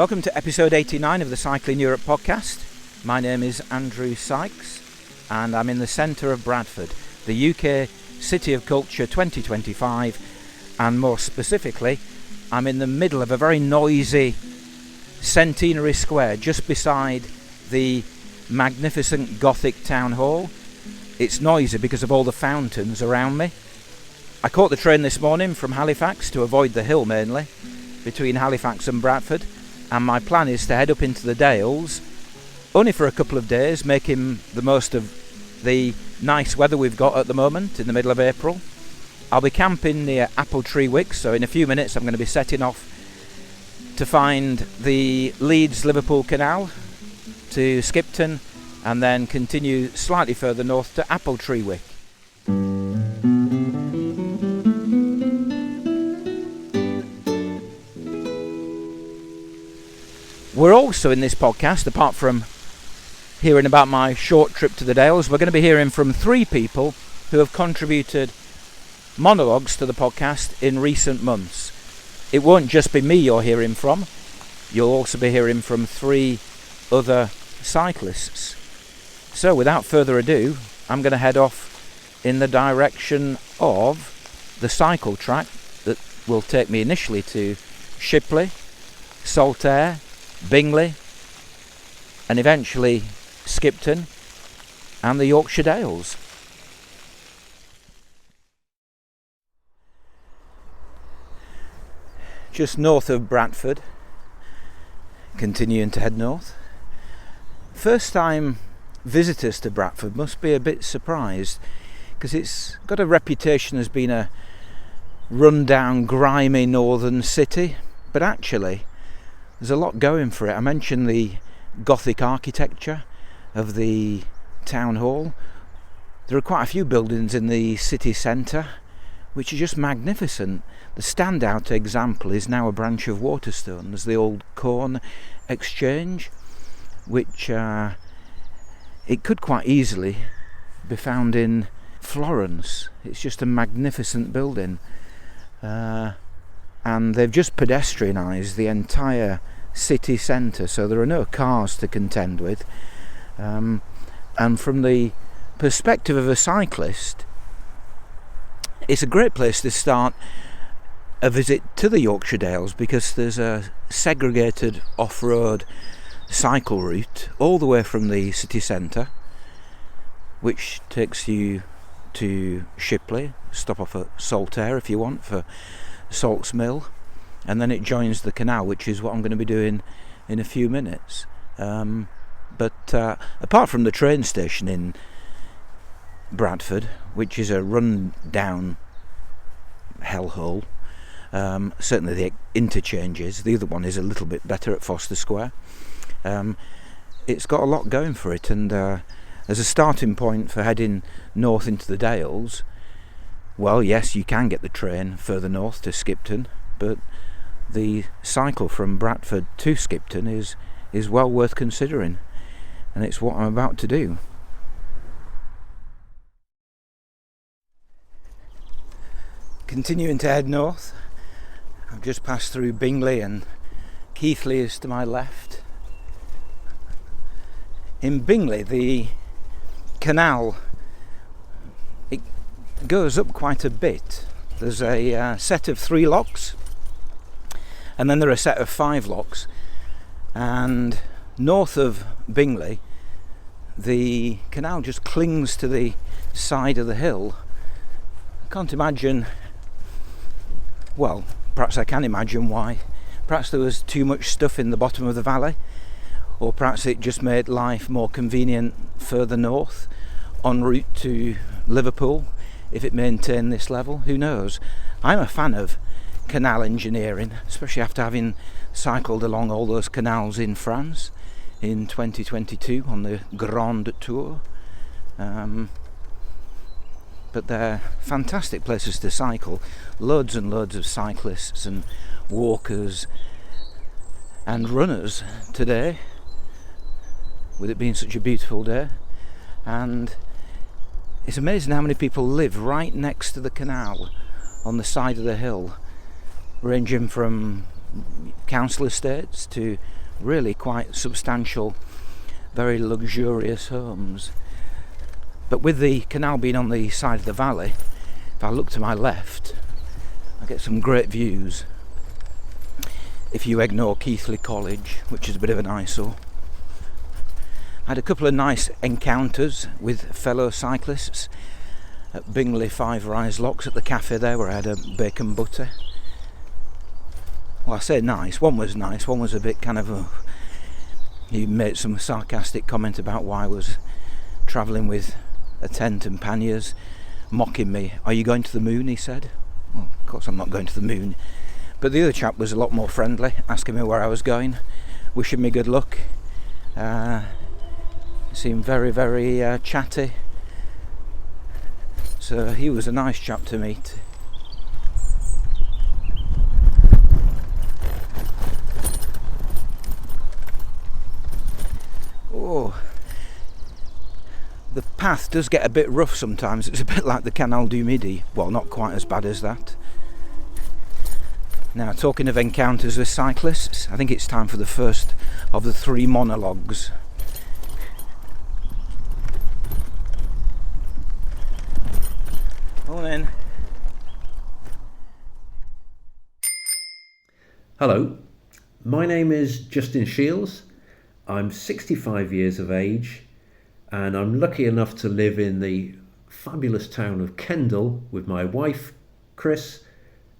Welcome to episode 89 of the Cycling Europe podcast. My name is Andrew Sykes and I'm in the centre of Bradford, the UK City of Culture 2025, and more specifically I'm in the middle of a very noisy centenary square just beside the magnificent Gothic town hall. It's noisy because of all the fountains around me. I caught the train this morning from Halifax to avoid the hill mainly, between Halifax and Bradford, and my plan is to head up into the Dales, only for a couple of days, making the most of the nice weather we've got at the moment in the middle of April. I'll be camping near Appletreewick, so in a few minutes I'm going to be setting off to find the Leeds-Liverpool canal to Skipton and then continue slightly further north to Appletreewick. We're also in this podcast, apart from hearing about my short trip to the Dales, we're going to be hearing from three people who have contributed monologues to the podcast in recent months. It won't just be me you're hearing from, you'll also be hearing from three other cyclists. So without further ado, I'm going to head off in the direction of the cycle track that will take me initially to Shipley, Saltaire, Bingley, and eventually Skipton and the Yorkshire Dales. Just north of Bradford, continuing to head north. First time visitors to Bradford must be a bit surprised because it's got a reputation as being a run-down, grimy northern city, but actually there's a lot going for it. I mentioned the Gothic architecture of the town hall. There are quite a few buildings in the city centre which are just magnificent. The standout example is now a branch of Waterstone. There's the old corn exchange, which it could quite easily be found in Florence. It's just a magnificent building. And they've just pedestrianised the entire city centre, so there are no cars to contend with. And from the perspective of a cyclist, it's a great place to start a visit to the Yorkshire Dales because there's a segregated off-road cycle route all the way from the city centre, which takes you to Shipley, stop off at Saltaire if you want for Salts Mill, and then it joins the canal, which is what I'm going to be doing in a few minutes. But apart from the train station in Bradford, which is a run-down hellhole, certainly the interchanges, the other one is a little bit better at Foster Square. It's got a lot going for it, and as a starting point for heading north into the Dales, well, yes, you can get the train further north to Skipton, but the cycle from Bradford to Skipton is well worth considering, and it's what I'm about to do. Continuing to head north, I've just passed through Bingley and Keighley is to my left. In Bingley, the canal, it goes up quite a bit. There's a set of 3 locks, and then there are a set of 5 locks, and north of Bingley the canal just clings to the side of the hill. I can't imagine, well, perhaps I can imagine why. Perhaps there was too much stuff in the bottom of the valley, or perhaps it just made life more convenient further north en route to Liverpool if it maintained this level. Who knows? I'm a fan of canal engineering, especially after having cycled along all those canals in France in 2022 on the Grand Tour. But they're fantastic places to cycle. Loads and loads of cyclists and walkers and runners today, with it being such a beautiful day. And it's amazing how many people live right next to the canal on the side of the hill, ranging from council estates to really quite substantial, very luxurious homes. But with the canal being on the side of the valley, if I look to my left, I get some great views. If you ignore Keighley College, which is a bit of an eyesore. I had a couple of nice encounters with fellow cyclists at Bingley Five Rise Locks at the cafe there, where I had a bacon butter. Well, I say nice, one was a bit kind of he made some sarcastic comment about why I was travelling with a tent and panniers, mocking me. "Are you going to the moon?" he said. Well, of course I'm not going to the moon. But the other chap was a lot more friendly, asking me where I was going, wishing me good luck. Seemed very, very chatty. So he was a nice chap to meet. Oh, the path does get a bit rough sometimes. It's a bit like the Canal du Midi. Well, not quite as bad as that. Now, talking of encounters with cyclists, I think it's time for the first of the 3 monologues. Come in. Hello, my name is Justin Shiels. I'm 65 years of age and I'm lucky enough to live in the fabulous town of Kendal with my wife, Chris,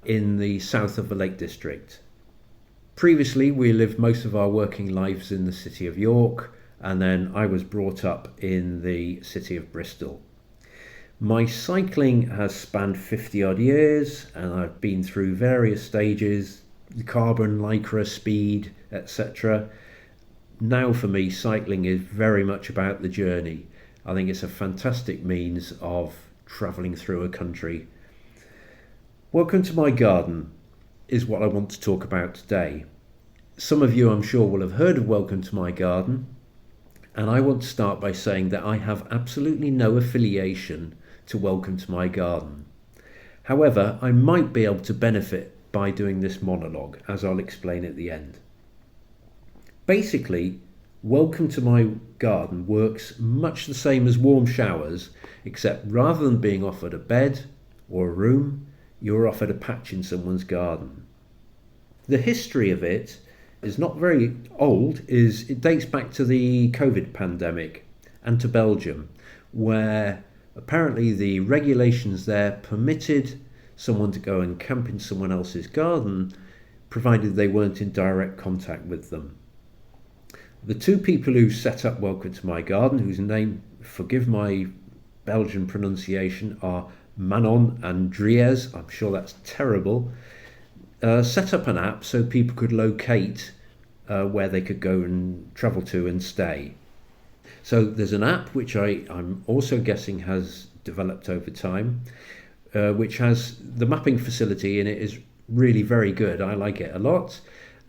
in the south of the Lake District. Previously, we lived most of our working lives in the city of York, and then I was brought up in the city of Bristol. My cycling has spanned 50 odd years, and I've been through various stages, the carbon, lycra, speed, etc. Now for me, cycling is very much about the journey. I think it's a fantastic means of travelling through a country. Welcome to my garden is what I want to talk about today. Some of you, I'm sure, will have heard of Welcome to My Garden, and I want to start by saying that I have absolutely no affiliation to Welcome to My Garden. However, I might be able to benefit by doing this monologue, as I'll explain at the end. Basically, Welcome to My Garden works much the same as warm showers, except rather than being offered a bed or a room, you're offered a patch in someone's garden. The history of it is not very old, it dates back to the COVID pandemic and to Belgium, where apparently the regulations there permitted someone to go and camp in someone else's garden, provided they weren't in direct contact with them. The 2 people who set up Welcome to My Garden, whose name, forgive my Belgian pronunciation, are Manon and Dries, I'm sure that's terrible, set up an app so people could locate where they could go and travel to and stay. So there's an app which I'm also guessing has developed over time, which has the mapping facility in it is really very good. I like it a lot,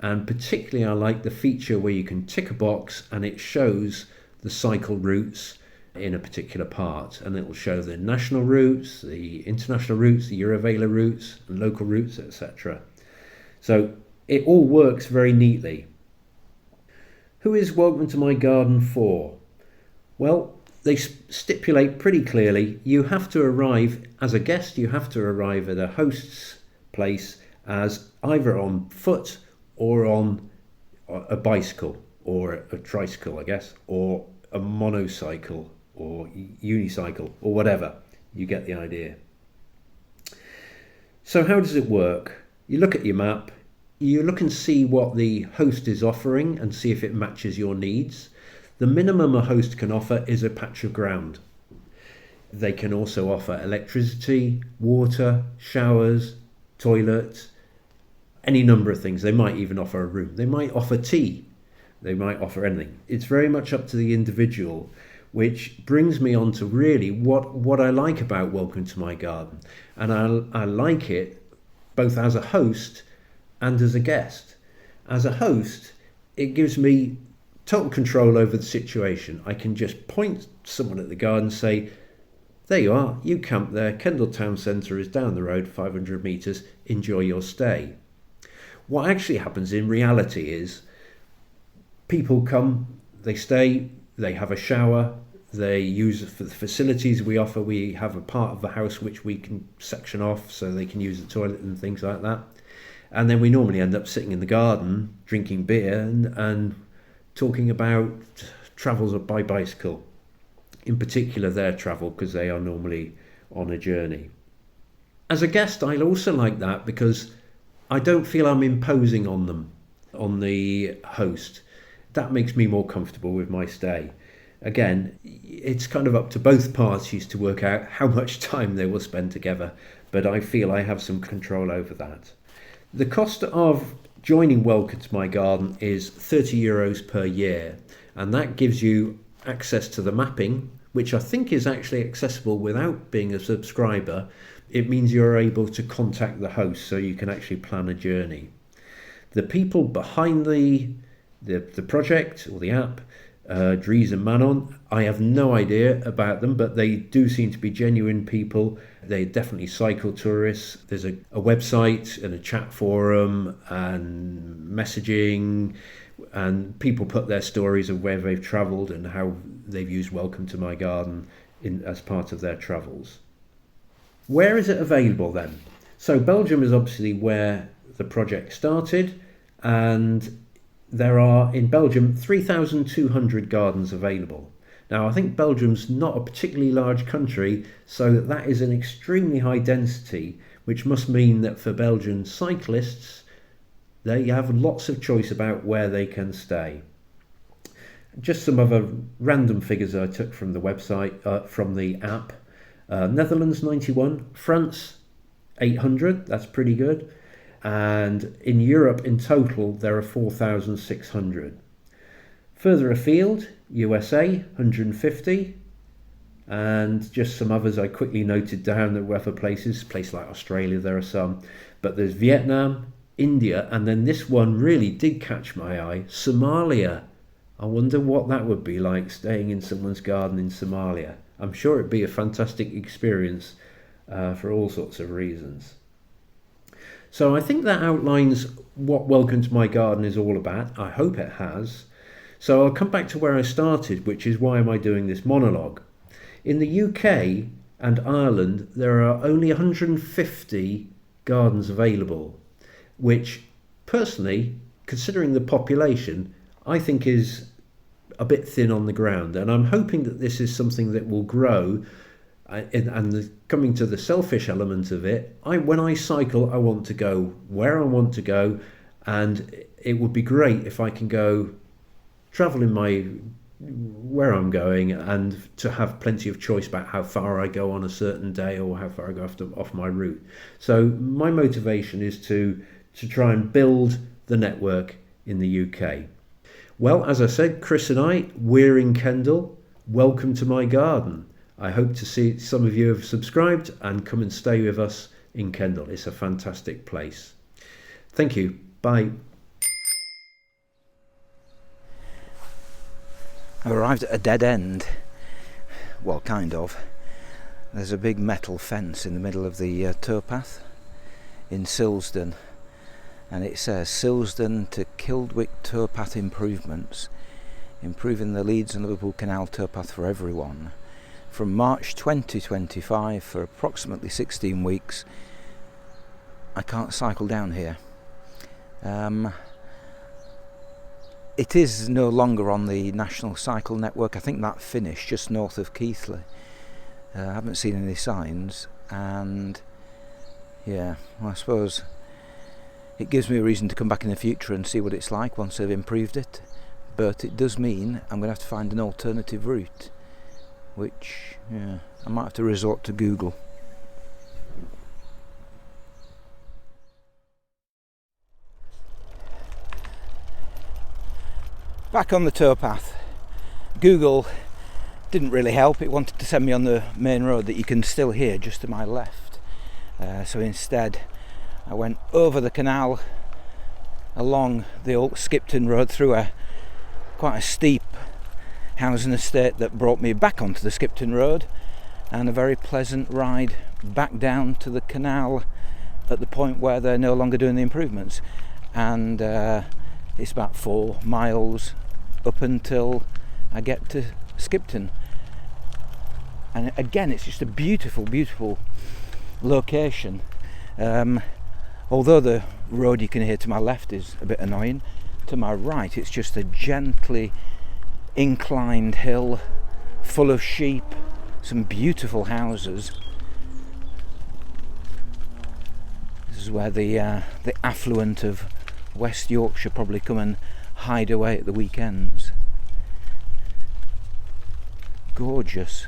and particularly I like the feature where you can tick a box and it shows the cycle routes in a particular part, and it will show the national routes, the international routes, the Eurovela routes and local routes, etc. So it all works very neatly. Who is Welcome to My Garden for? Well, they stipulate pretty clearly you have to arrive as a guest, you have to arrive at a host's place as either on foot or on a bicycle or a tricycle, I guess, or a monocycle or unicycle or whatever. You get the idea. So how does it work? You look at your map, you look and see what the host is offering and see if it matches your needs. The minimum a host can offer is a patch of ground. They can also offer electricity, water, showers, toilets, any number of things. They might even offer a room. They might offer tea. They might offer anything. It's very much up to the individual, which brings me on to really what I like about Welcome to My Garden. And I like it both as a host and as a guest. As a host, it gives me total control over the situation. I can just point someone at the garden and say, there you are, you camp there, Kendal Town Centre is down the road 500 metres, enjoy your stay. What actually happens in reality is people come, they stay, they have a shower, they use for the facilities we offer. We have a part of the house which we can section off so they can use the toilet and things like that. And then we normally end up sitting in the garden, drinking beer and talking about travels by bicycle. In particular their travel, because they are normally on a journey. As a guest, I also like that because I don't feel I'm imposing on them, on the host. That makes me more comfortable with my stay. Again, it's kind of up to both parties to work out how much time they will spend together, but I feel I have some control over that. The cost of joining Welcome to My Garden is €30 per year, and that gives you access to the mapping, which I think is actually accessible without being a subscriber. It means you're able to contact the host so you can actually plan a journey. The people behind the project or the app, Dries and Manon, I have no idea about them, but they do seem to be genuine people. They're definitely cycle tourists. There's a website and a chat forum and messaging, and people put their stories of where they've travelled and how they've used Welcome to My Garden as part of their travels. Where is it available then? So Belgium is obviously where the project started, and there are in Belgium 3,200 gardens available. Now I think Belgium's not a particularly large country, so that is an extremely high density, which must mean that for Belgian cyclists they have lots of choice about where they can stay. Just some other random figures I took from the website, from the app. Netherlands 91, France 800, that's pretty good. And in Europe in total there are 4,600. Further afield, USA 150, and just some others I quickly noted down that were other places. Place like Australia there are some, but there's Vietnam, India, and then this one really did catch my eye, Somalia. I wonder what that would be like, staying in someone's garden in Somalia. I'm sure it'd be a fantastic experience for all sorts of reasons. So I think that outlines what Welcome to My Garden is all about. I hope it has. So I'll come back to where I started, which is why am I doing this monologue. In the UK and Ireland, there are only 150 gardens available, which personally, considering the population, I think is a bit thin on the ground. And I'm hoping that this is something that will grow. And coming to the selfish element of it, when I cycle, I want to go where I want to go, and it would be great if I can go travel in where I'm going, and to have plenty of choice about how far I go on a certain day or how far I go off my route. So my motivation is to try and build the network in the UK. Well, as I said, Chris and we're in Kendal. Welcome to my garden. I hope to see some of you have subscribed and come and stay with us in Kendal. It's a fantastic place. Thank you. Bye. I've arrived at a dead end. Well, kind of. There's a big metal fence in the middle of the towpath in Silsden, and it says Silsden to Kildwick towpath improvements, improving the Leeds and Liverpool Canal towpath for everyone. From March 2025 for approximately 16 weeks. I can't cycle down here. It is no longer on the National Cycle Network. I think that finished just north of Keighley. I haven't seen any signs, and yeah, well, I suppose it gives me a reason to come back in the future and see what it's like once they've improved it. But it does mean I'm going to have to find an alternative route, which, yeah, I might have to resort to Google. Back on the towpath. Google didn't really help. It wanted to send me on the main road that you can still hear just to my left. So instead I went over the canal, along the old Skipton road, through quite a steep housing estate that brought me back onto the Skipton road, and a very pleasant ride back down to the canal at the point where they're no longer doing the improvements. and it's about 4 miles up until I get to Skipton. And again, it's just a beautiful, beautiful location. Although the road you can hear to my left is a bit annoying, to my right it's just a gently inclined hill full of sheep, some beautiful houses. This is where the affluent of West Yorkshire probably come and hide away at the weekends. Gorgeous.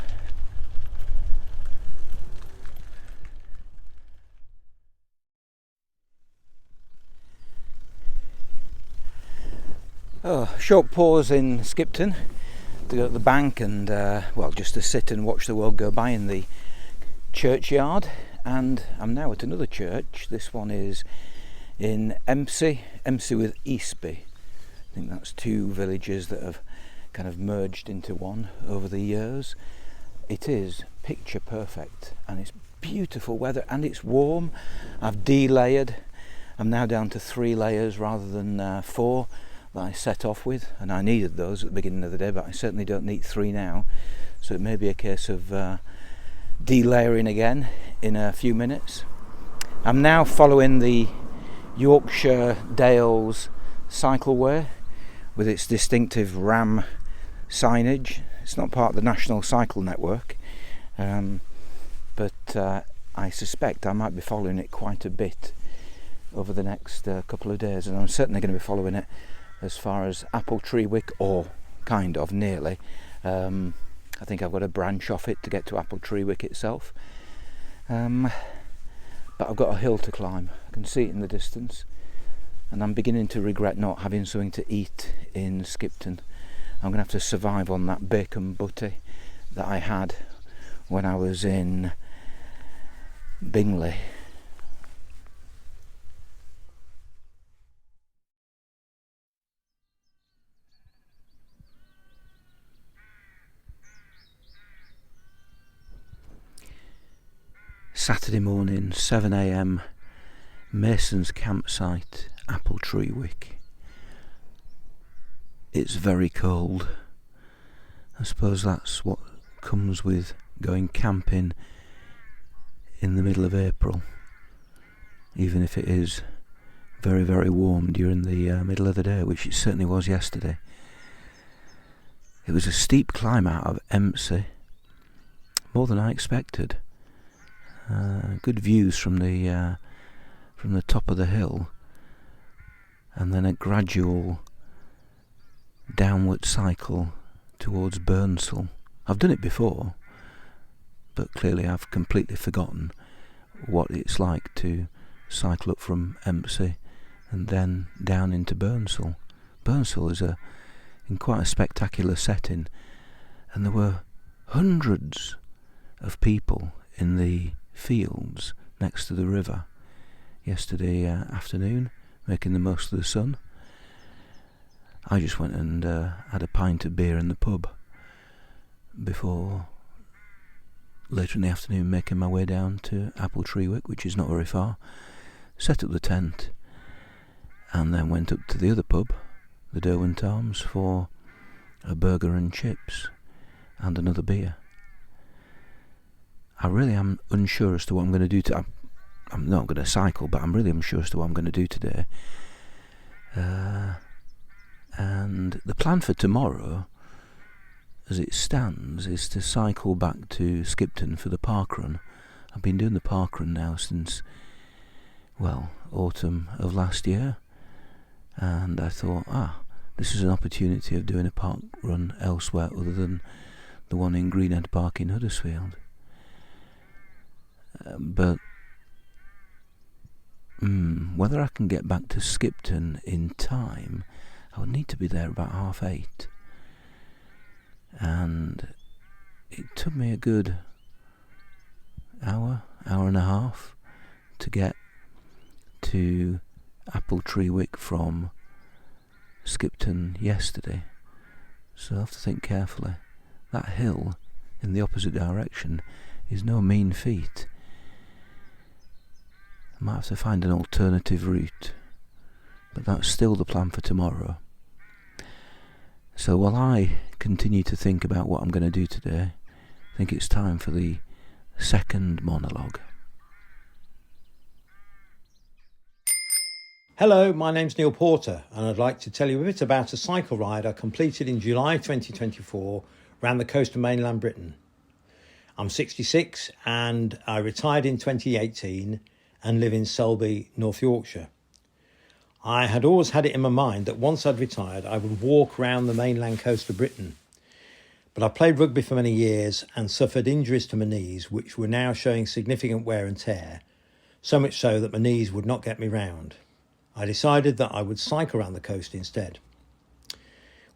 Short pause in Skipton to go to the bank and just to sit and watch the world go by in the churchyard. And I'm now at another church. This one is in Empsey with Eastby. I think that's 2 villages that have kind of merged into one over the years. It is picture perfect, and it's beautiful weather, and it's warm. I've de-layered. I'm now down to 3 layers rather than 4 that I set off with, and I needed those at the beginning of the day, but I certainly don't need 3 now, so it may be a case of de-layering again in a few minutes. I'm now following the Yorkshire Dales cycleway with its distinctive ram signage. It's not part of the National Cycle Network, but I suspect I might be following it quite a bit over the next couple of days, and I'm certainly going to be following it as far as Appletreewick, or kind of nearly. I think I've got a branch off it to get to Appletreewick itself, but I've got a hill to climb. I can see it in the distance, and I'm beginning to regret not having something to eat in Skipton. I'm going to have to survive on that bacon butty that I had when I was in Bingley. Saturday morning, 7 a.m, Mason's campsite, Appletreewick. It's very cold. I suppose that's what comes with going camping in the middle of April, even if it is very, very warm during the middle of the day, which it certainly was yesterday. It was a steep climb out of Empsey, more than I expected. Good views from the top of the hill, and then a gradual downward cycle towards Burnsall. I've done it before, but clearly I've completely forgotten what it's like to cycle up from Empsey and then down into Burnsall. Burnsall is in quite a spectacular setting, and there were hundreds of people in the fields next to the river yesterday afternoon, making the most of the sun. I just went and had a pint of beer in the pub before later in the afternoon making my way down to Appletreewick, which is not very far, set up the tent, and then went up to the other pub, the Derwent Arms, for a burger and chips and another beer. I really am unsure as to what I'm going to do I'm not going to cycle, but I'm really unsure as to what I'm going to do today. And the plan for tomorrow, as it stands, is to cycle back to Skipton for the parkrun. I've been doing the parkrun now since, autumn of last year, and I thought, this is an opportunity of doing a parkrun elsewhere other than the one in Greenhead Park in Huddersfield. But whether I can get back to Skipton in time, I would need to be there about 8:30. And it took me a good hour and a half to get to Appletreewick from Skipton yesterday. So I have to think carefully. That hill in the opposite direction is no mean feat. I might have to find an alternative route but that's still the plan for tomorrow. So while I continue to think about what I'm going to do today, I think it's time for the second monologue. Hello, my name's Neal Porter, and I'd like to tell you a bit about a cycle ride I completed in July 2024 around the coast of mainland Britain. I'm 66 and I retired in 2018 and live in Selby, North Yorkshire. I had always had it in my mind that once I'd retired I would walk around the mainland coast of Britain. But I played rugby for many years and suffered injuries to my knees which were now showing significant wear and tear, so much so that my knees would not get me round. I decided that I would cycle around the coast instead.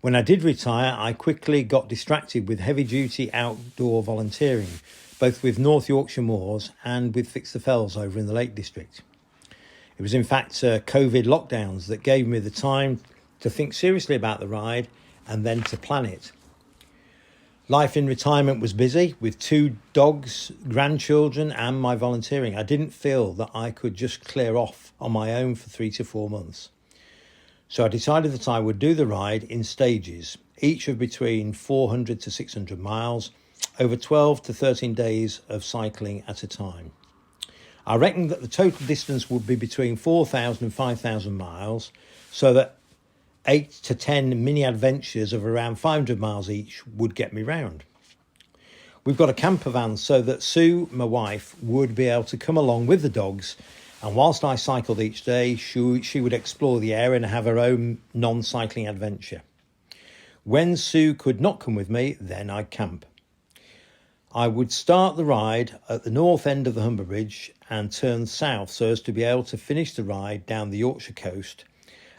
When I did retire, I quickly got distracted with heavy-duty outdoor volunteering, both with North Yorkshire Moors and with Fix the Fells over in the Lake District. It was in fact COVID lockdowns that gave me the time to think seriously about the ride and then to plan it. Life in retirement was busy with 2 dogs, grandchildren and my volunteering. I didn't feel that I could just clear off on my own for 3 to 4 months. So I decided that I would do the ride in stages, each of between 400 to 600 miles, over 12 to 13 days of cycling at a time. I reckoned that the total distance would be between 4,000 and 5,000 miles, so that 8 to 10 mini adventures of around 500 miles each would get me round. We've got a camper van so that Sue, my wife, would be able to come along with the dogs, and whilst I cycled each day, she would explore the area and have her own non-cycling adventure. When Sue could not come with me, then I'd camp. I would start the ride at the north end of the Humber Bridge and turn south so as to be able to finish the ride down the Yorkshire coast,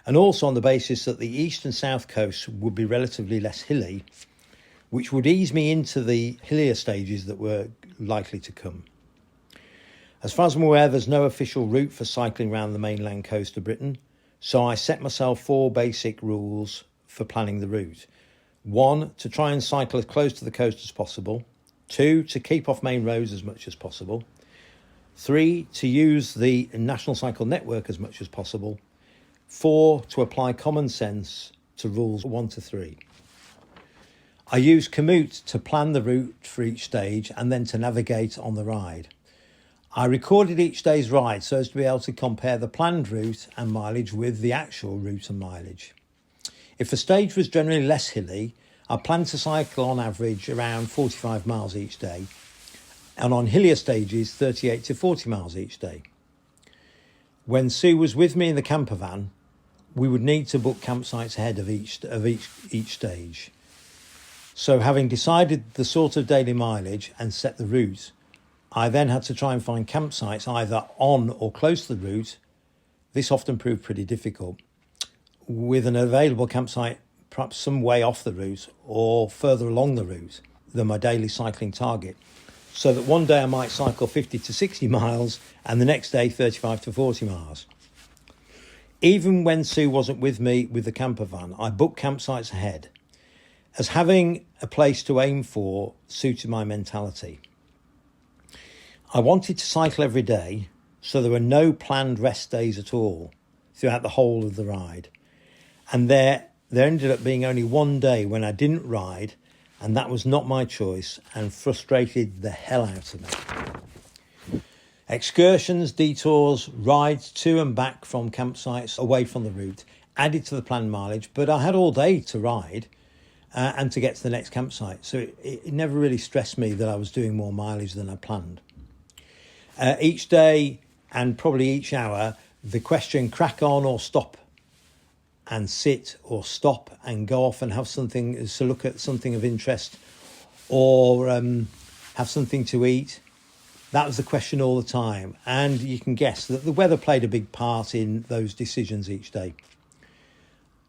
and also on the basis that the east and south coasts would be relatively less hilly, which would ease me into the hillier stages that were likely to come. As far as I'm aware, there's no official route for cycling around the mainland coast of Britain, so I set myself 4 basic rules for planning the route. 1, to try and cycle as close to the coast as possible. 2, to keep off main roads as much as possible. 3, to use the National Cycle Network as much as possible. 4, to apply common sense to rules 1 to 3. I use Komoot to plan the route for each stage and then to navigate on the ride. I recorded each day's ride so as to be able to compare the planned route and mileage with the actual route and mileage. If the stage was generally less hilly, I planned to cycle on average around 45 miles each day, and on hillier stages 38 to 40 miles each day. When Sue was with me in the camper van, we would need to book campsites ahead of each stage. So having decided the sort of daily mileage and set the route, I then had to try and find campsites either on or close to the route. This often proved pretty difficult, with an available campsite perhaps some way off the route or further along the route than my daily cycling target, so that one day I might cycle 50 to 60 miles and the next day 35 to 40 miles. Even when Sue wasn't with me with the camper van, I booked campsites ahead, as having a place to aim for suited my mentality. I wanted to cycle every day, so there were no planned rest days at all throughout the whole of the ride. And there ended up being only one day when I didn't ride, and that was not my choice and frustrated the hell out of me. Excursions, detours, rides to and back from campsites away from the route added to the planned mileage, but I had all day to ride and to get to the next campsite, so it never really stressed me that I was doing more mileage than I planned. Each day and probably each hour, the question crack on or stop and sit, or stop and go off and have something to look at, something of interest, or have something to eat. That was the question all the time, and you can guess that the weather played a big part in those decisions each day.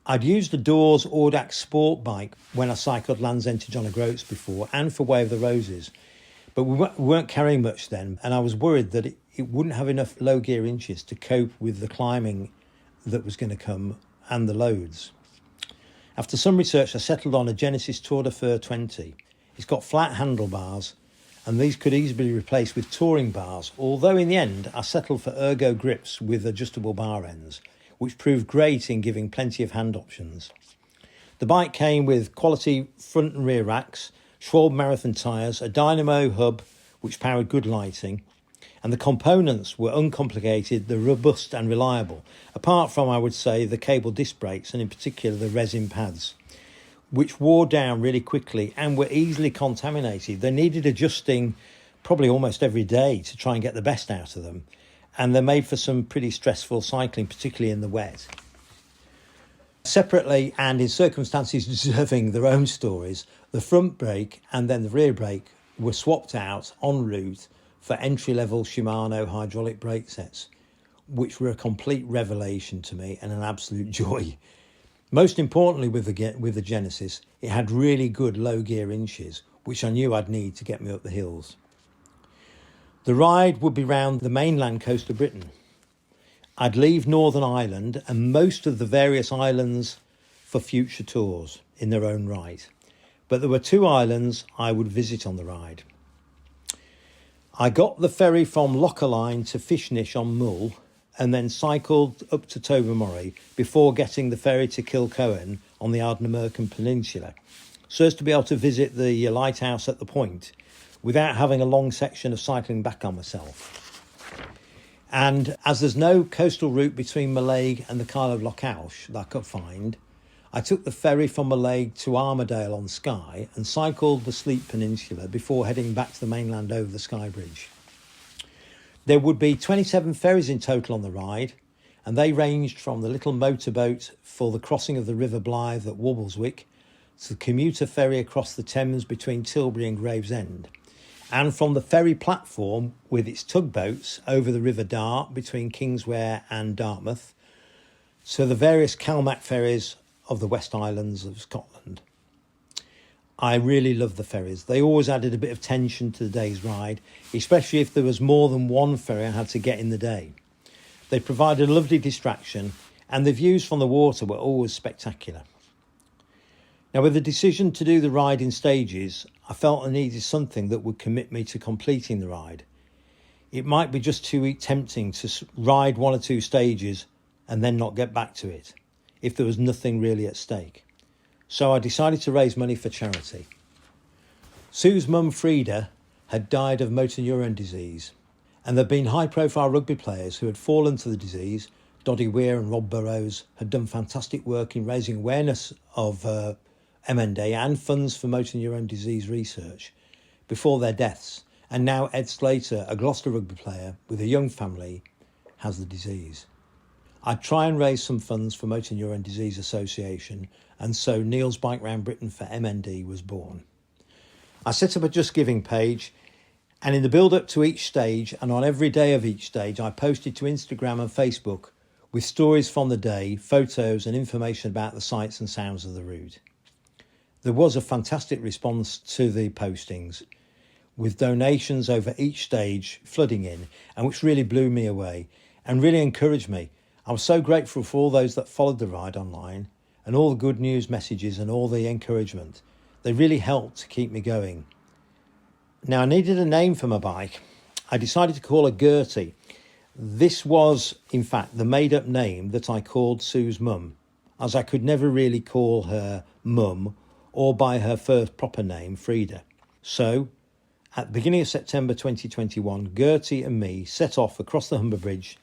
I'd used a Dawes Audax sport bike when I cycled Land's End to John O'Groats before, and for Way of the Roses, but we weren't carrying much then, and I was worried that it wouldn't have enough low gear inches to cope with the climbing that was going to come and the loads. After some research, I settled on a Genesis Tour de Fer 20. It's got flat handlebars, and these could easily be replaced with touring bars, although in the end I settled for ergo grips with adjustable bar ends, which proved great in giving plenty of hand options. The bike came with quality front and rear racks, Schwalbe Marathon tyres, a dynamo hub which powered good lighting, and the components were uncomplicated, they're robust and reliable, apart from, I would say, the cable disc brakes and in particular the resin pads, which wore down really quickly and were easily contaminated. They needed adjusting probably almost every day to try and get the best out of them, and they're made for some pretty stressful cycling, particularly in the wet. Separately, and in circumstances deserving their own stories, the front brake and then the rear brake were swapped out en route for entry-level Shimano hydraulic brake sets, which were a complete revelation to me and an absolute joy. Most importantly with the Genesis, it had really good low gear inches, which I knew I'd need to get me up the hills. The ride would be round the mainland coast of Britain. I'd leave Northern Ireland and most of the various islands for future tours in their own right. But there were 2 islands I would visit on the ride. I got the ferry from Lochaline to Fishnish on Mull and then cycled up to Tobermory before getting the ferry to Kilcohen on the Ardnamurchan Peninsula, so as to be able to visit the lighthouse at the point without having a long section of cycling back on myself. And as there's no coastal route between Monologue and the Kyle of Lochaush that I could find, I took the ferry from Monologue to Armadale on Skye and cycled the Sleep Peninsula before heading back to the mainland over the Skye Bridge. There would be 27 ferries in total on the ride, and they ranged from the little motorboat for the crossing of the River Blythe at Wobbleswick to the commuter ferry across the Thames between Tilbury and Gravesend, and from the ferry platform with its tugboats over the River Dart between Kingswear and Dartmouth to the various Calmac ferries of the West Islands of Scotland. I really love the ferries. They always added a bit of tension to the day's ride, especially if there was more than one ferry I had to get in the day. They provided a lovely distraction and the views from the water were always spectacular. Now, with the decision to do the ride in stages, I felt I needed something that would commit me to completing the ride. It might be just too tempting to ride 1 or 2 stages and then not get back to it, if there was nothing really at stake. So I decided to raise money for charity. Sue's mum, Frida, had died of motor neuron disease, and there had been high-profile rugby players who had fallen to the disease. Doddy Weir and Rob Burrows had done fantastic work in raising awareness of MND and funds for motor neuron disease research before their deaths. And now Ed Slater, a Gloucester rugby player with a young family, has the disease. I'd try and raise some funds for Motor Neuron Disease Association, and so Neal's Bike Round Britain for MND was born. I set up a Just Giving page, and in the build-up to each stage and on every day of each stage, I posted to Instagram and Facebook with stories from the day, photos and information about the sights and sounds of the route. There was a fantastic response to the postings, with donations over each stage flooding in, and which really blew me away and really encouraged me. I was so grateful for all those that followed the ride online and all the good news messages and all the encouragement. They really helped to keep me going. Now, I needed a name for my bike. I decided to call her Gertie. This was, in fact, the made-up name that I called Sue's mum, as I could never really call her mum or by her first proper name, Frida. So, at the beginning of September 2021, Gertie and me set off across the Humber Bridge.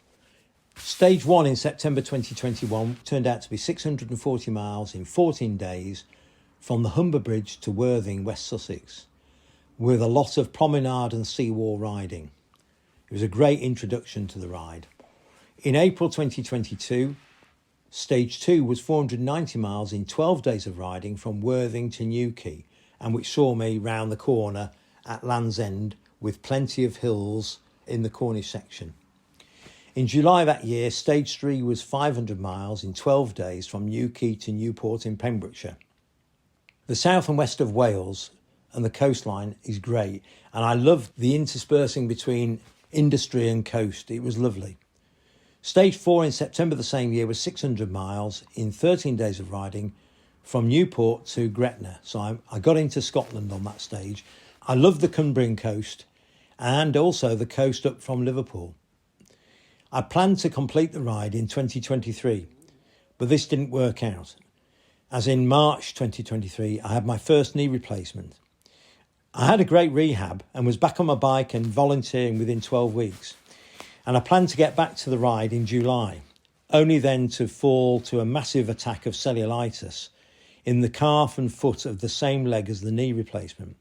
Stage 1 in September 2021 turned out to be 640 miles in 14 days from the Humber Bridge to Worthing, West Sussex, with a lot of promenade and seawall riding. It was a great introduction to the ride. In April 2022, Stage 2 was 490 miles in 12 days of riding from Worthing to Newquay, and which saw me round the corner at Land's End with plenty of hills in the Cornish section. In July that year, Stage 3 was 500 miles in 12 days from Newquay to Newport in Pembrokeshire. The south and west of Wales and the coastline is great, and I loved the interspersing between industry and coast. It was lovely. Stage 4 in September the same year was 600 miles in 13 days of riding from Newport to Gretna. So I got into Scotland on that stage. I loved the Cumbrian coast and also the coast up from Liverpool. I planned to complete the ride in 2023, but this didn't work out. As in March 2023, I had my first knee replacement. I had a great rehab and was back on my bike and volunteering within 12 weeks. And I planned to get back to the ride in July, only then to fall to a massive attack of cellulitis in the calf and foot of the same leg as the knee replacement.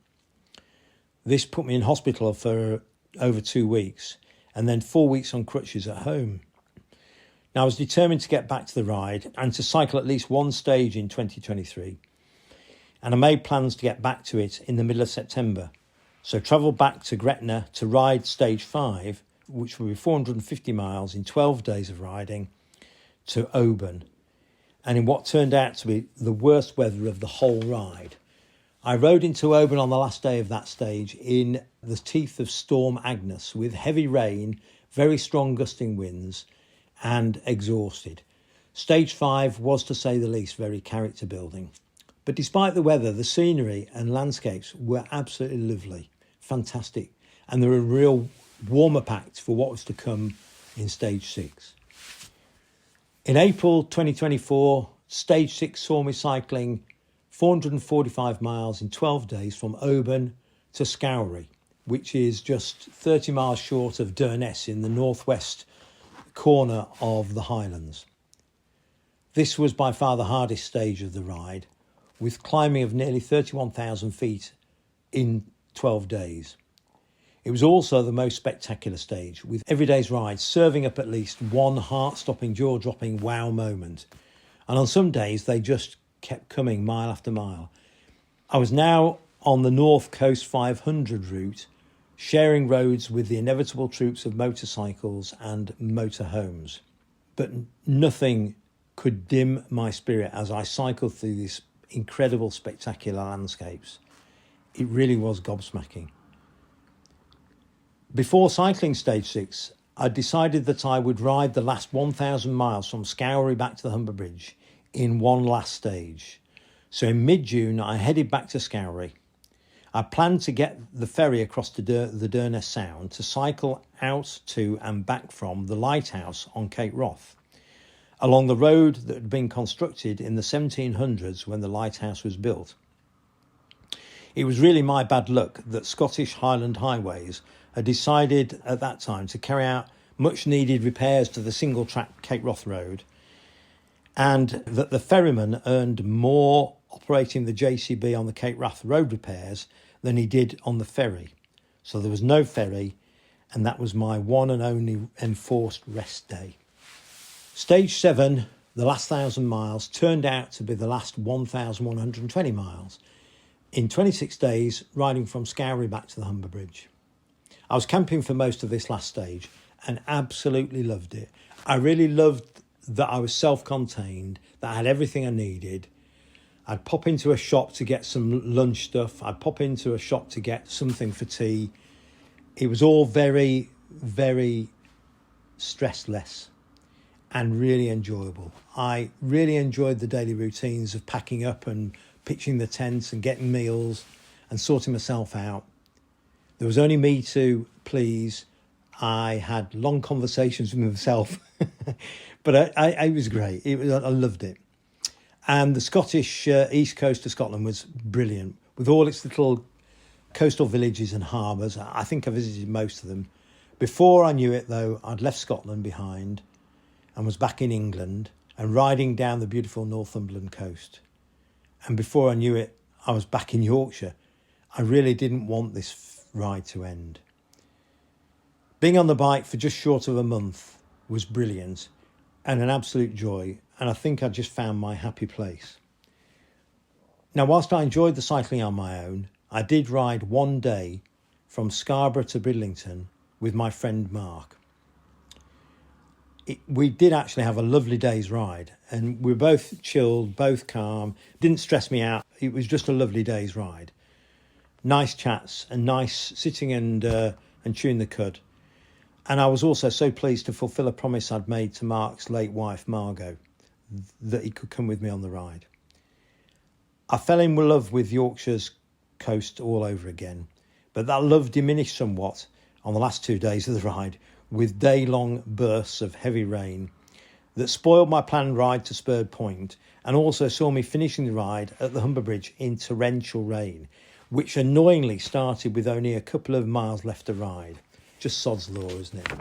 This put me in hospital for over 2 weeks and then 4 weeks on crutches at home. Now, I was determined to get back to the ride and to cycle at least one stage in 2023. And I made plans to get back to it in the middle of September. So travelled back to Gretna to ride stage 5, which will be 450 miles in 12 days of riding, to Oban. And in what turned out to be the worst weather of the whole ride. I rode into Oban on the last day of that stage in the teeth of Storm Agnes with heavy rain, very strong gusting winds, and exhausted. Stage 5 was, to say the least, very character building. But despite the weather, the scenery and landscapes were absolutely lovely, fantastic, and they were a real warm-up act for what was to come in stage 6. In April 2024, stage 6 saw me cycling 445 miles in 12 days from Oban to Scowry, which is just 30 miles short of Durness in the northwest corner of the Highlands. This was by far the hardest stage of the ride, with climbing of nearly 31,000 feet in 12 days. It was also the most spectacular stage, with every day's ride serving up at least one heart-stopping, jaw-dropping wow moment. And on some days, they just kept coming mile after mile. I was now on the North Coast 500 route, sharing roads with the inevitable troops of motorcycles and motorhomes. But nothing could dim my spirit as I cycled through these incredible, spectacular landscapes. It really was gobsmacking. Before cycling stage 6, I decided that I would ride the last 1,000 miles from Scowry back to the Humber Bridge in one last stage. So in mid-June, I headed back to Scowry. I planned to get the ferry across the Durness Sound to cycle out to and back from the lighthouse on Cape Wrath, along the road that had been constructed in the 1700s when the lighthouse was built. It was really my bad luck that Scottish Highland Highways had decided at that time to carry out much needed repairs to the single track Cape Wrath Road, and that the ferryman earned more operating the JCB on the Cape Wrath Road repairs than he did on the ferry. So there was no ferry, and that was my one and only enforced rest day. Stage 7, the last 1,000 miles, turned out to be the last 1,120 miles in 26 days, riding from Scowry back to the Humber Bridge. I was camping for most of this last stage and absolutely loved it. I really loved that I was self-contained, that I had everything I needed. I'd pop into a shop to get some lunch stuff. I'd pop into a shop to get something for tea. It was all very, very stressless and really enjoyable. I really enjoyed the daily routines of packing up and pitching the tents and getting meals and sorting myself out. There was only me to please. I had long conversations with myself, but it was great. I loved it. And the Scottish east coast of Scotland was brilliant, with all its little coastal villages and harbours. I think I visited most of them. Before I knew it, though, I'd left Scotland behind and was back in England and riding down the beautiful Northumberland coast. And before I knew it, I was back in Yorkshire. I really didn't want this ride to end. Being on the bike for just short of a month was brilliant and an absolute joy, and I think I just found my happy place. Now, whilst I enjoyed the cycling on my own, I did ride one day from Scarborough to Bridlington with my friend Mark. We did actually have a lovely day's ride, and we were both chilled, both calm, didn't stress me out. It was just a lovely day's ride. Nice chats and nice sitting and chewing the cud. And I was also so pleased to fulfil a promise I'd made to Mark's late wife, Margot, that he could come with me on the ride. I fell in love with Yorkshire's coast all over again, but that love diminished somewhat on the last 2 days of the ride with day-long bursts of heavy rain that spoiled my planned ride to Spurred Point and also saw me finishing the ride at the Humber Bridge in torrential rain, which annoyingly started with only a couple of miles left to ride. Just sod's law, isn't it?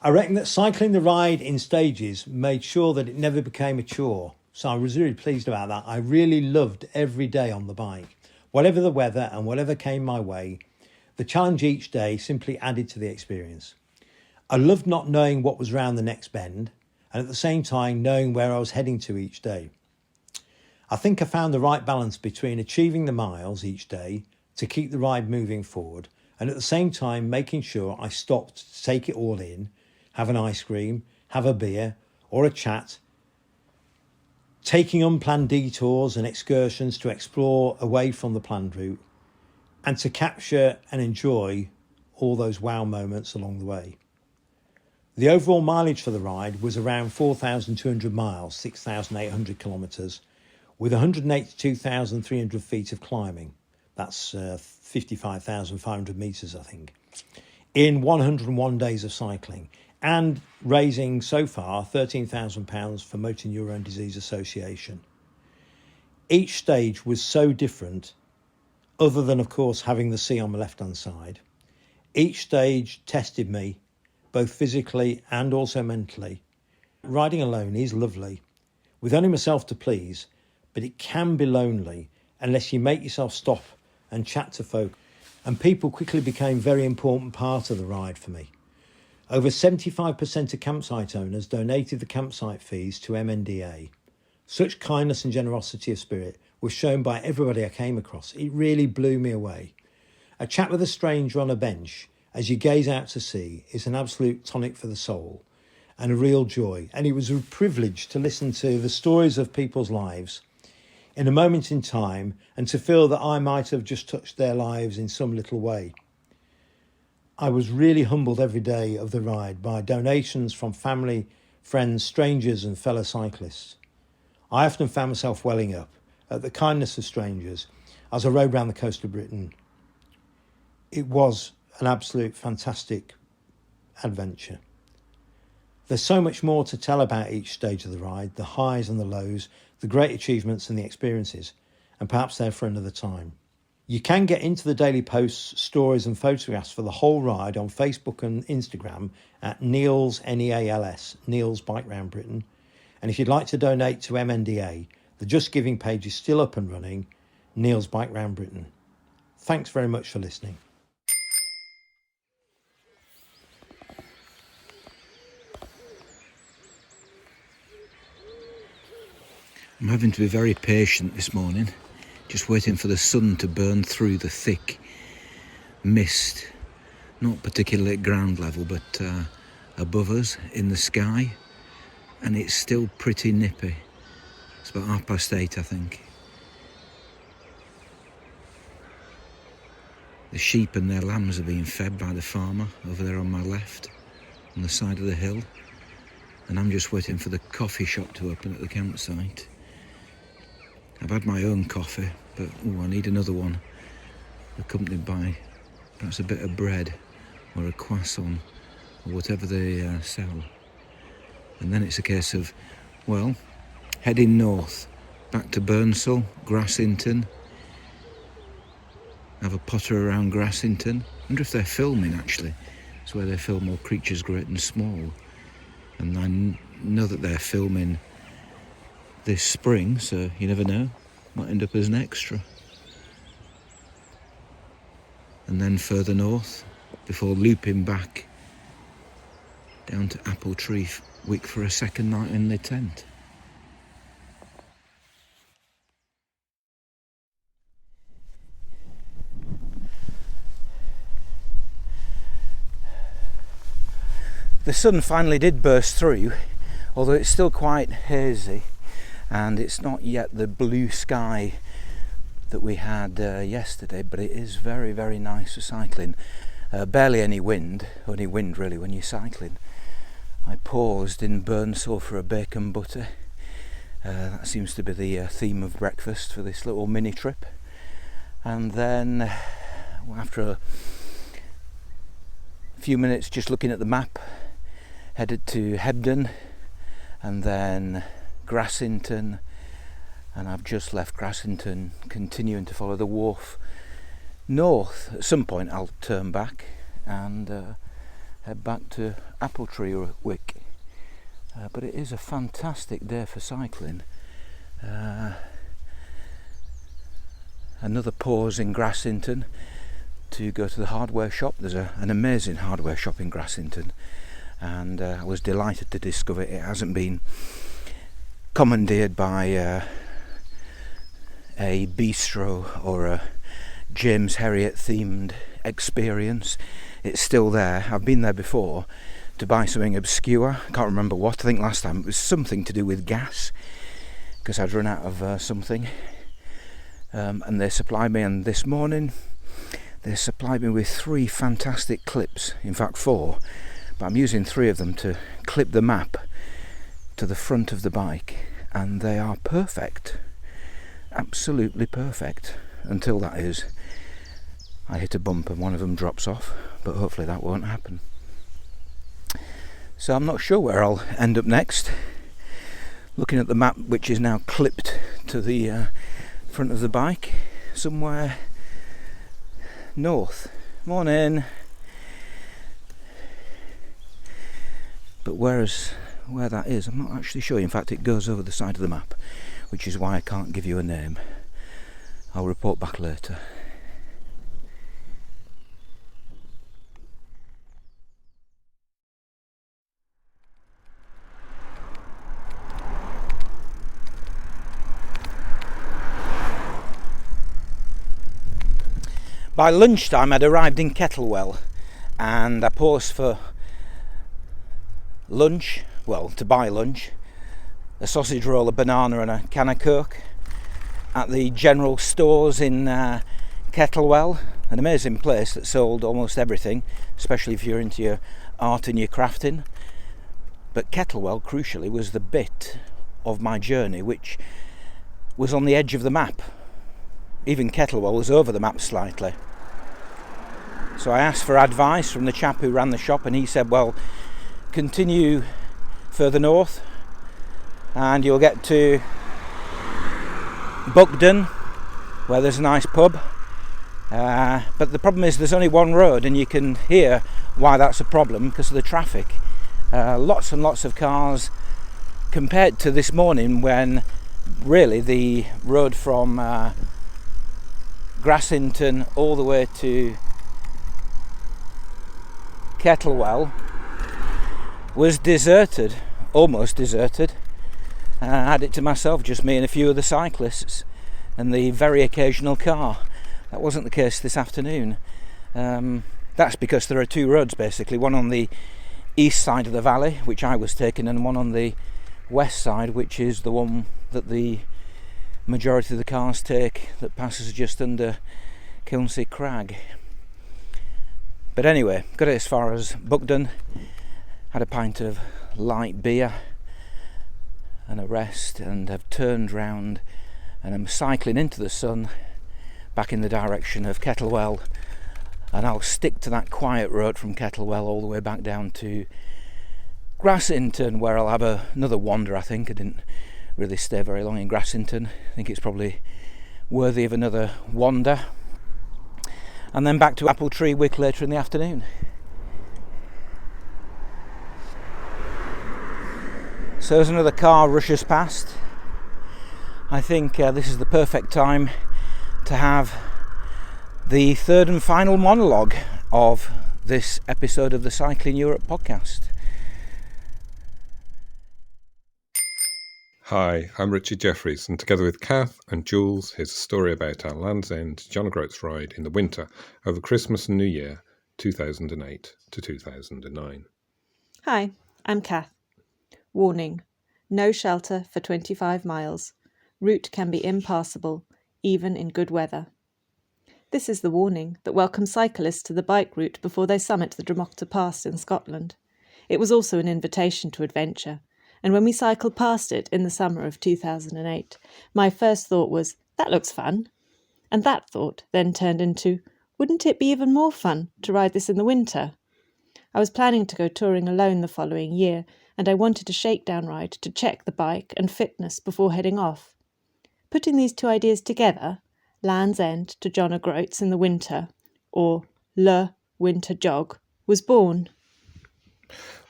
I reckon that cycling the ride in stages made sure that it never became a chore. So I was really pleased about that. I really loved every day on the bike. Whatever the weather and whatever came my way, the challenge each day simply added to the experience. I loved not knowing what was round the next bend and at the same time knowing where I was heading to each day. I think I found the right balance between achieving the miles each day to keep the ride moving forward and at the same time making sure I stopped to take it all in, have an ice cream, have a beer or a chat, taking unplanned detours and excursions to explore away from the planned route and to capture and enjoy all those wow moments along the way. The overall mileage for the ride was around 4,200 miles, 6,800 kilometres, with 182,300 feet of climbing. That's 55,500 metres, I think, in 101 days of cycling, and raising so far £13,000 for Motor Neurone Disease Association. Each stage was so different, other than, of course, having the sea on the left-hand side. Each stage tested me, both physically and also mentally. Riding alone is lovely, with only myself to please, but it can be lonely unless you make yourself stop and chat to folk. And people quickly became a very important part of the ride for me. Over 75% of campsite owners donated the campsite fees to MNDA. Such kindness and generosity of spirit was shown by everybody I came across. It really blew me away. A chat with a stranger on a bench as you gaze out to sea is an absolute tonic for the soul and a real joy. And it was a privilege to listen to the stories of people's lives in a moment in time and to feel that I might have just touched their lives in some little way. I was really humbled every day of the ride by donations from family, friends, strangers and fellow cyclists. I often found myself welling up at the kindness of strangers as I rode round the coast of Britain. It was an absolute fantastic adventure. There's so much more to tell about each stage of the ride, the highs and the lows, the great achievements and the experiences, and perhaps they're for another time. You can get into the daily posts, stories and photographs for the whole ride on Facebook and Instagram at Neal's, Neals, Neal's Bike Round Britain. And if you'd like to donate to MNDA, the Just Giving page is still up and running, Neal's Bike Round Britain. Thanks very much for listening. I'm having to be very patient this morning, just waiting for the sun to burn through the thick mist, not particularly at ground level, but above us in the sky, and it's still pretty nippy. It's about 8:30, I think. The sheep and their lambs are being fed by the farmer over there on my left, on the side of the hill, and I'm just waiting for the coffee shop to open at the campsite. I've had my own coffee, but I need another one, accompanied by perhaps a bit of bread or a croissant or whatever they sell. And then it's a case of, heading north, back to Burnsall, Grassington, have a potter around Grassington. I wonder if they're filming, actually. It's where they film all creatures great and small. And I know that they're filming this spring, so you never know, might end up as an extra. And then further north, before looping back down to Appletreewick for a second night in the tent. The sun finally did burst through, although it's still quite hazy. And it's not yet the blue sky that we had yesterday, but it is very, very nice for cycling. Barely any wind, only wind really when you're cycling. I paused in Burnsall for a bacon butter. That seems to be the theme of breakfast for this little mini trip. And then after a a few minutes just looking at the map, headed to Hebden and then Grassington, and I've just left Grassington, continuing to follow the wharf north. At some point I'll turn back and head back to Appletreewick. But it is a fantastic day for cycling. Another pause in Grassington to go to the hardware shop. There's an amazing hardware shop in Grassington, and I was delighted to discover it hasn't been commandeered by a bistro or a James Herriot themed experience. It's still there. I've been there before to buy something obscure. I can't remember what. I think last time it was something to do with gas, because I'd run out of something, and they supplied me, and this morning they supplied me with 3 fantastic clips, in fact 4, but I'm using 3 of them to clip the map to the front of the bike, and they are perfect, absolutely perfect, until that is I hit a bump and one of them drops off, but hopefully that won't happen. So I'm not sure where I'll end up next. Looking at the map, which is now clipped to the front of the bike, somewhere north. Morning. But where that is, I'm not actually sure. In fact, it goes over the side of the map, which is why I can't give you a name. I'll report back later. By lunchtime I'd arrived in Kettlewell, and I paused for lunch, to buy lunch, a sausage roll, a banana and a can of Coke at the general stores in Kettlewell, an amazing place that sold almost everything, especially if you're into your art and your crafting. But Kettlewell, crucially, was the bit of my journey which was on the edge of the map. Even Kettlewell was over the map slightly. So I asked for advice from the chap who ran the shop, and he said, well, continue further north and you'll get to Buckden, where there's a nice pub. But the problem is there's only one road, and you can hear why that's a problem because of the traffic. Lots and lots of cars, compared to this morning when really the road from Grassington all the way to Kettlewell was deserted, almost deserted. I had it to myself, just me and a few of the cyclists and the very occasional car. That wasn't the case this afternoon. That's because there are 2 roads basically, one on the east side of the valley, which I was taking, and one on the west side, which is the one that the majority of the cars take, that passes just under Kilnsea Crag. But anyway, got it as far as Buckden, had a pint of light beer and a rest, and have turned round and I'm cycling into the sun back in the direction of Kettlewell, and I'll stick to that quiet road from Kettlewell all the way back down to Grassington, where I'll have another wander. I think I didn't really stay very long in Grassington. I think it's probably worthy of another wander, and then back to Appletreewick later in the afternoon. So as another car rushes past, I think this is the perfect time to have the third and final monologue of this episode of the Cycling Europe podcast. Hi, I'm Richard Jeffries, and together with Cath and Jules, here's a story about our Land's End John O'Groats ride in the winter over Christmas and New Year 2008 to 2009. Hi, I'm Cath. Warning: no shelter for 25 miles. Route can be impassable, even in good weather. This is the warning that welcomes cyclists to the bike route before they summit the Dromocta Pass in Scotland. It was also an invitation to adventure, and when we cycled past it in the summer of 2008, my first thought was, that looks fun. And that thought then turned into, wouldn't it be even more fun to ride this in the winter? I was planning to go touring alone the following year, and I wanted a shakedown ride to check the bike and fitness before heading off. Putting these two ideas together, Land's End to John O'Groats in the winter, or Le Winter Jog, was born.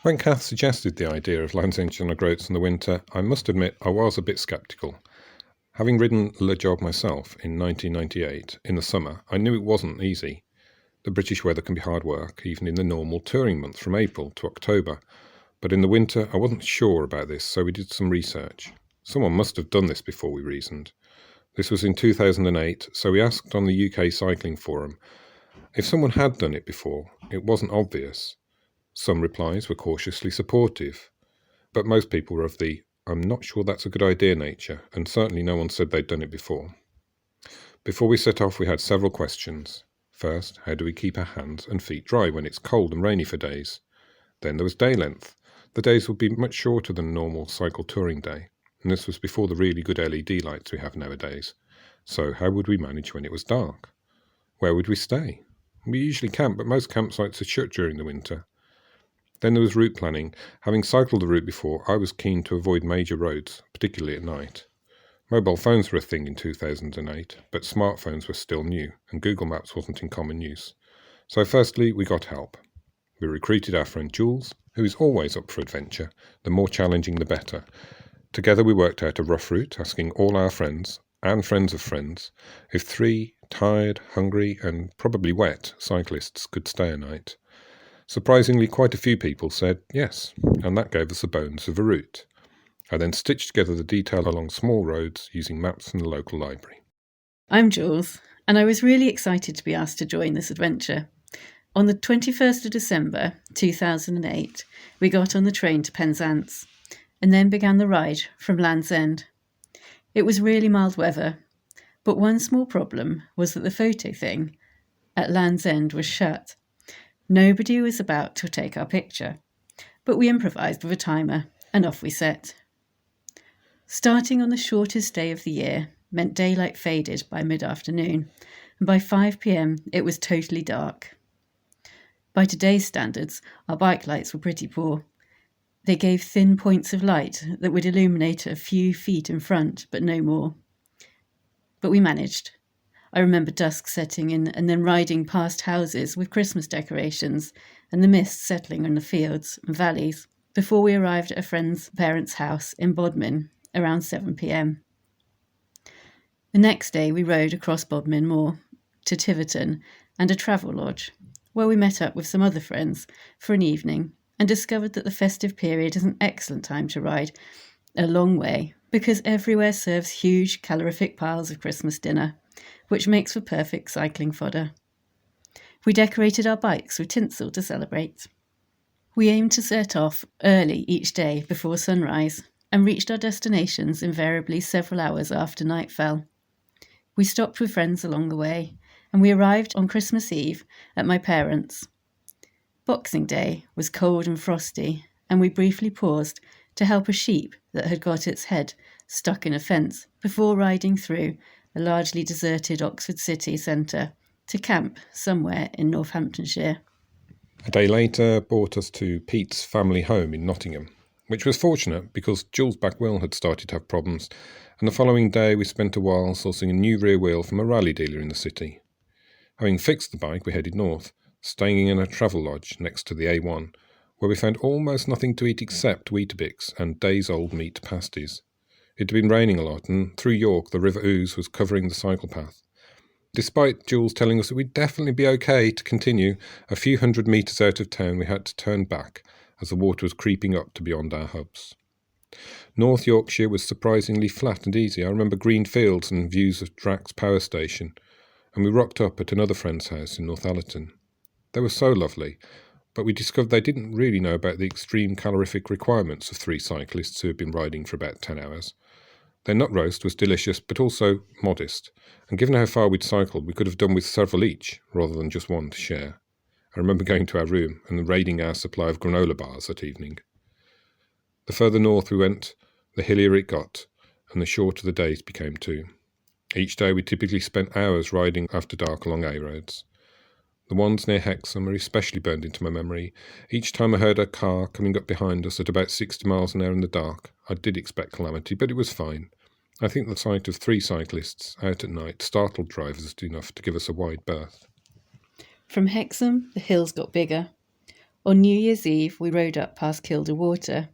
When Cath suggested the idea of Land's End to John O'Groats in the winter, I must admit I was a bit sceptical. Having ridden LEJOG myself in 1998, in the summer, I knew it wasn't easy. The British weather can be hard work, even in the normal touring months from April to October. But in the winter, I wasn't sure about this, so we did some research. Someone must have done this before, we reasoned. This was in 2008, so we asked on the UK Cycling Forum. If someone had done it before, it wasn't obvious. Some replies were cautiously supportive, but most people were of the "I'm not sure that's a good idea" nature, and certainly no one said they'd done it before. Before we set off, we had several questions. First, how do we keep our hands and feet dry when it's cold and rainy for days? Then there was day length. The days would be much shorter than a normal cycle touring day, and this was before the really good LED lights we have nowadays. So how would we manage when it was dark? Where would we stay? We usually camp, but most campsites are shut during the winter. Then there was route planning. Having cycled the route before, I was keen to avoid major roads, particularly at night. Mobile phones were a thing in 2008, but smartphones were still new, and Google Maps wasn't in common use. So firstly, we got help. We recruited our friend Jules, who is always up for adventure, the more challenging the better. Together we worked out a rough route, asking all our friends, and friends of friends, if 3 tired, hungry, and probably wet cyclists could stay a night. Surprisingly, quite a few people said yes, and that gave us the bones of a route. I then stitched together the detail along small roads using maps from the local library. I'm Jules, and I was really excited to be asked to join this adventure. On the 21st of December 2008, we got on the train to Penzance, and then began the ride from Land's End. It was really mild weather, but one small problem was that the photo thing at Land's End was shut. Nobody was about to take our picture, but we improvised with a timer, and off we set. Starting on the shortest day of the year meant daylight faded by mid-afternoon, and by 5 p.m. it was totally dark. By today's standards, our bike lights were pretty poor. They gave thin points of light that would illuminate a few feet in front, but no more. But we managed. I remember dusk setting in and then riding past houses with Christmas decorations and the mist settling on the fields and valleys before we arrived at a friend's parents' house in Bodmin around 7 p.m. The next day we rode across Bodmin Moor to Tiverton and a travel lodge, where we met up with some other friends for an evening and discovered that the festive period is an excellent time to ride a long way because everywhere serves huge calorific piles of Christmas dinner, which makes for perfect cycling fodder. We decorated our bikes with tinsel to celebrate. We aimed to set off early each day before sunrise and reached our destinations invariably several hours after night fell. We stopped with friends along the way, and we arrived on Christmas Eve at my parents'. Boxing Day was cold and frosty, and we briefly paused to help a sheep that had got its head stuck in a fence before riding through a largely deserted Oxford city centre to camp somewhere in Northamptonshire. A day later brought us to Pete's family home in Nottingham, which was fortunate because Jules' back wheel had started to have problems, and the following day we spent a while sourcing a new rear wheel from a rally dealer in the city. Having fixed the bike, we headed north, staying in a travel lodge next to the A1, where we found almost nothing to eat except Weetabix and days-old meat pasties. It had been raining a lot, and through York the River Ouse was covering the cycle path. Despite Jules telling us that we'd definitely be okay to continue, a few hundred metres out of town we had to turn back as the water was creeping up to beyond our hubs. North Yorkshire was surprisingly flat and easy. I remember green fields and views of Drax power station, and we rocked up at another friend's house in Northallerton. They were so lovely, but we discovered they didn't really know about the extreme calorific requirements of 3 cyclists who had been riding for about 10 hours. Their nut roast was delicious, but also modest, and given how far we'd cycled, we could have done with several each, rather than just one to share. I remember going to our room and raiding our supply of granola bars that evening. The further north we went, the hillier it got, and the shorter the days became too. Each day we typically spent hours riding after dark along A roads. The ones near Hexham are especially burned into my memory. Each time I heard a car coming up behind us at about 60 miles an hour in the dark, I did expect calamity, but it was fine. I think the sight of 3 cyclists out at night startled drivers enough to give us a wide berth. From Hexham, the hills got bigger. On New Year's Eve, we rode up past Kielder Water,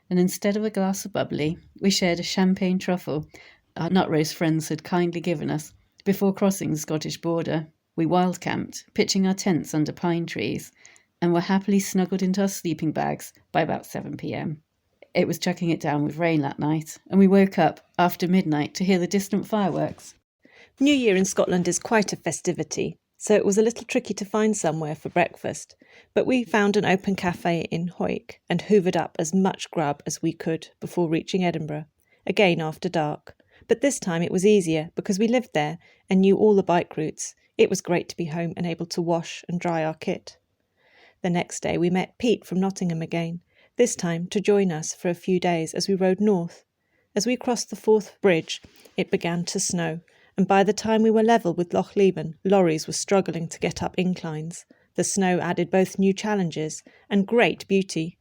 and instead of a glass of bubbly, we shared a champagne truffle our nut roast friends had kindly given us before crossing the Scottish border. We wild camped, pitching our tents under pine trees, and were happily snuggled into our sleeping bags by about 7 p.m. It was chucking it down with rain that night, and we woke up after midnight to hear the distant fireworks. New Year in Scotland is quite a festivity, so it was a little tricky to find somewhere for breakfast, but we found an open cafe in Hoyk and hoovered up as much grub as we could before reaching Edinburgh, again after dark. But this time it was easier because we lived there and knew all the bike routes. It was great to be home and able to wash and dry our kit. The next day we met Pete from Nottingham again, this time to join us for a few days as we rode north. As we crossed the Forth Bridge, it began to snow, and by the time we were level with Loch Leven, lorries were struggling to get up inclines. The snow added both new challenges and great beauty.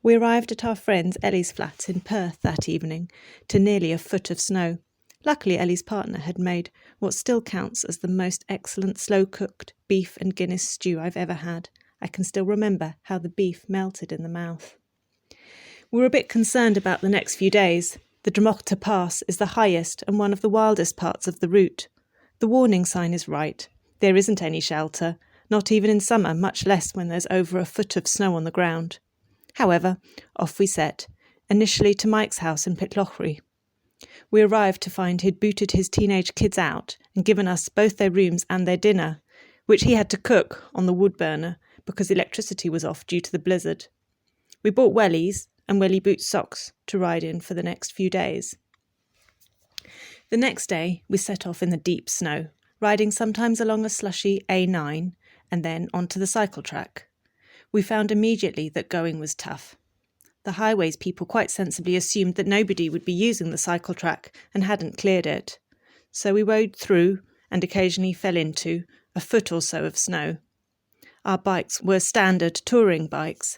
We arrived at our friend Ellie's flat in Perth that evening to nearly a foot of snow. Luckily, Ellie's partner had made what still counts as the most excellent slow-cooked beef and Guinness stew I've ever had. I can still remember how the beef melted in the mouth. We were a bit concerned about the next few days. The Dromocta Pass is the highest and one of the wildest parts of the route. The warning sign is right. There isn't any shelter, not even in summer, much less when there's over a foot of snow on the ground. However, off we set, initially to Mike's house in Pitlochry. We arrived to find he'd booted his teenage kids out and given us both their rooms and their dinner, which he had to cook on the wood burner because electricity was off due to the blizzard. We bought wellies and welly boot socks to ride in for the next few days. The next day we set off in the deep snow, riding sometimes along a slushy A9 and then onto the cycle track. We found immediately that going was tough. The highways people quite sensibly assumed that nobody would be using the cycle track and hadn't cleared it. So we rode through and occasionally fell into a foot or so of snow. Our bikes were standard touring bikes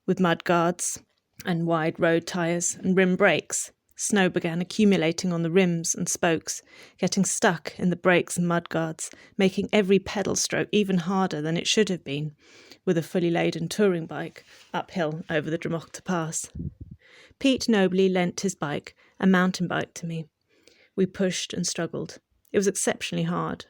with mud guards and wide road tyres and rim brakes. Snow began accumulating on the rims and spokes, getting stuck in the brakes and mud guards, making every pedal stroke even harder than it should have been, with a fully laden touring bike uphill over the Dromocta Pass. Pete nobly lent his bike, a mountain bike, to me. We pushed and struggled. It was exceptionally hard.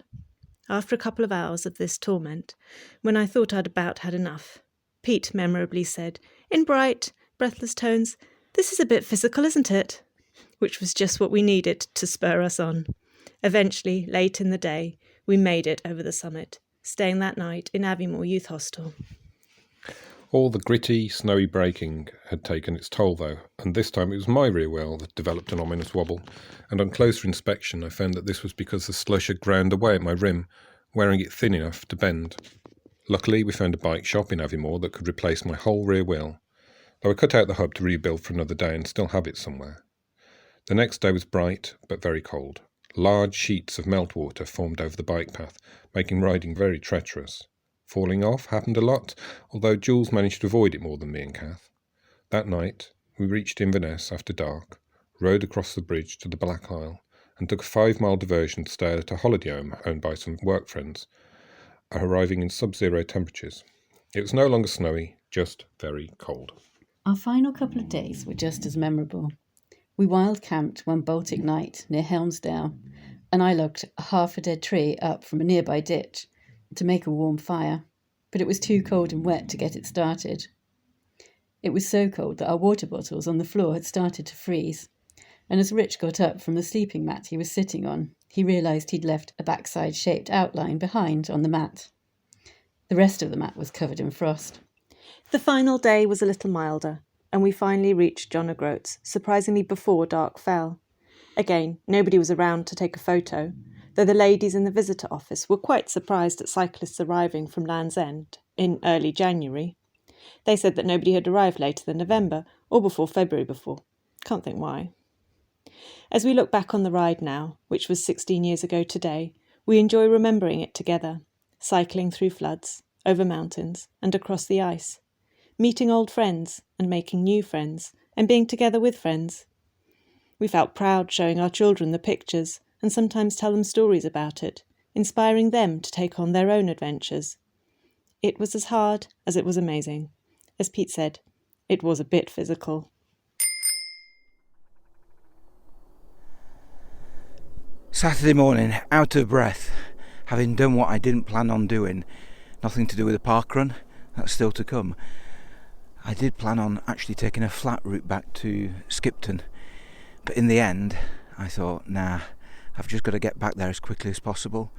After a couple of hours of this torment, when I thought I'd about had enough, Pete memorably said, in bright, breathless tones, "This is a bit physical, isn't it?" Which was just what we needed to spur us on. Eventually, late in the day, we made it over the summit, staying that night in Aviemore Youth Hostel. All the gritty, snowy braking had taken its toll, though, and this time it was my rear wheel that developed an ominous wobble, and on closer inspection I found that this was because the slush had ground away at my rim, wearing it thin enough to bend. Luckily, we found a bike shop in Aviemore that could replace my whole rear wheel, though I cut out the hub to rebuild for another day and still have it somewhere. The next day was bright, but very cold. Large sheets of meltwater formed over the bike path, making riding very treacherous. Falling off happened a lot, although Jules managed to avoid it more than me and Cath. That night, we reached Inverness after dark, rode across the bridge to the Black Isle, and took a 5-mile diversion to stay at a holiday home owned by some work friends, arriving in sub-zero temperatures. It was no longer snowy, just very cold. Our final couple of days were just as memorable. We wild camped one Baltic night near Helmsdale, and I logged a half-a-dead tree up from a nearby ditch to make a warm fire, but it was too cold and wet to get it started. It was so cold that our water bottles on the floor had started to freeze, and as Rich got up from the sleeping mat he was sitting on, he realised he'd left a backside-shaped outline behind on the mat. The rest of the mat was covered in frost. The final day was a little milder, and we finally reached John O'Groats, surprisingly before dark fell. Again, nobody was around to take a photo, though the ladies in the visitor office were quite surprised at cyclists arriving from Land's End in early January. They said that nobody had arrived later than November, or before February before. Can't think why. As we look back on the ride now, which was 16 years ago today, we enjoy remembering it together. cycling through floods, over mountains, and across the ice, meeting old friends and making new friends, and being together with friends. We felt proud showing our children the pictures and sometimes tell them stories about it, inspiring them to take on their own adventures. It was as hard as it was amazing. As Pete said, it was a bit physical. Saturday morning, out of breath, having done what I didn't plan on doing. Nothing to do with the park run, that's still to come. I did plan on actually taking a flat route back to Skipton, but in the end I thought, nah, I've just got to get back there as quickly as possible.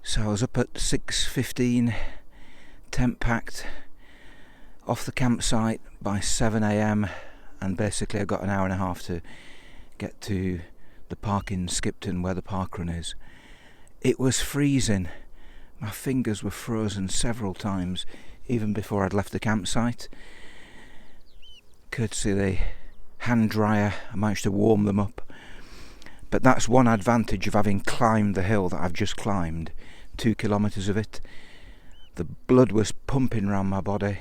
So I was up at 6:15, tent packed, off the campsite by 7 a.m, and basically I got an hour and a half to get to the park in Skipton where the park run is. It was freezing. My fingers were frozen several times even before I'd left the campsite. Courtesy of the hand dryer, I managed to warm them up. But that's one advantage of having climbed the hill that I've just climbed, 2 kilometres of it. The blood was pumping around my body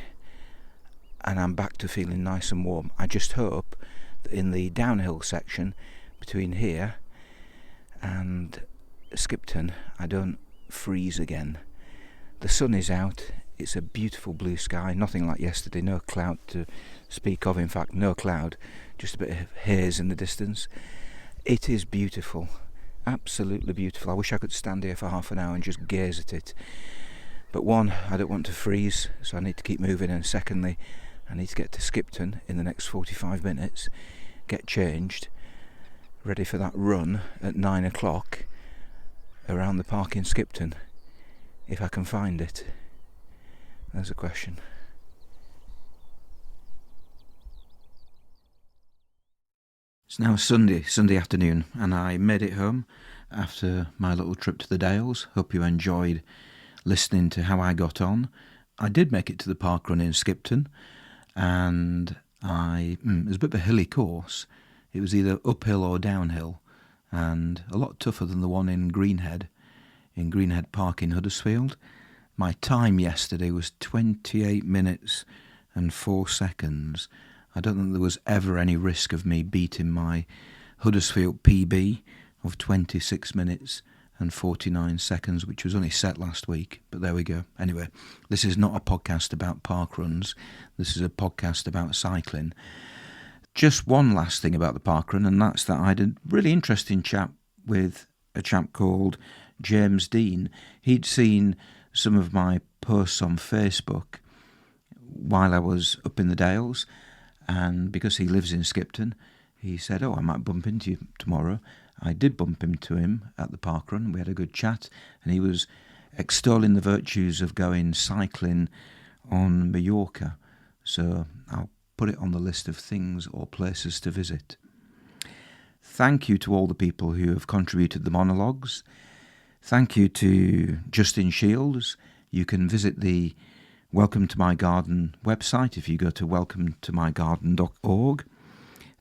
and I'm back to feeling nice and warm. I just hope that in the downhill section between here and Skipton I don't freeze again. The sun is out, it's a beautiful blue sky, nothing like yesterday, no cloud to speak of, in fact no cloud, just a bit of haze in the distance. It is beautiful, absolutely beautiful. I wish I could stand here for half an hour and just gaze at it. But one, I don't want to freeze, so I need to keep moving, and secondly, I need to get to Skipton in the next 45 minutes, get changed, ready for that run at 9 o'clock around the park in Skipton, if I can find it. There's a question. It's now Sunday afternoon, and I made it home after my little trip to the Dales. Hope you enjoyed listening to how I got on. I did make it to the park run in Skipton, and it was a bit of a hilly course. It was either uphill or downhill, and a lot tougher than the one in Greenhead Park in Huddersfield. My time yesterday was 28 minutes and 4 seconds. I don't think there was ever any risk of me beating my Huddersfield PB of 26 minutes and 49 seconds, which was only set last week, but there we go. Anyway, this is not a podcast about park runs. This is a podcast about cycling. Just one last thing about the park run, and that's that I had a really interesting chat with a chap called James Dean. He'd seen some of my posts on Facebook while I was up in the Dales, and because he lives in Skipton, he said, I might bump into you tomorrow. I did bump into him at the park run. We had a good chat, and he was extolling the virtues of going cycling on Mallorca. So I'll put it on the list of things or places to visit. Thank you to all the people who have contributed the monologues. Thank you to Justin Shiels. You can visit the Welcome to My Garden website if you go to welcometomygarden.org.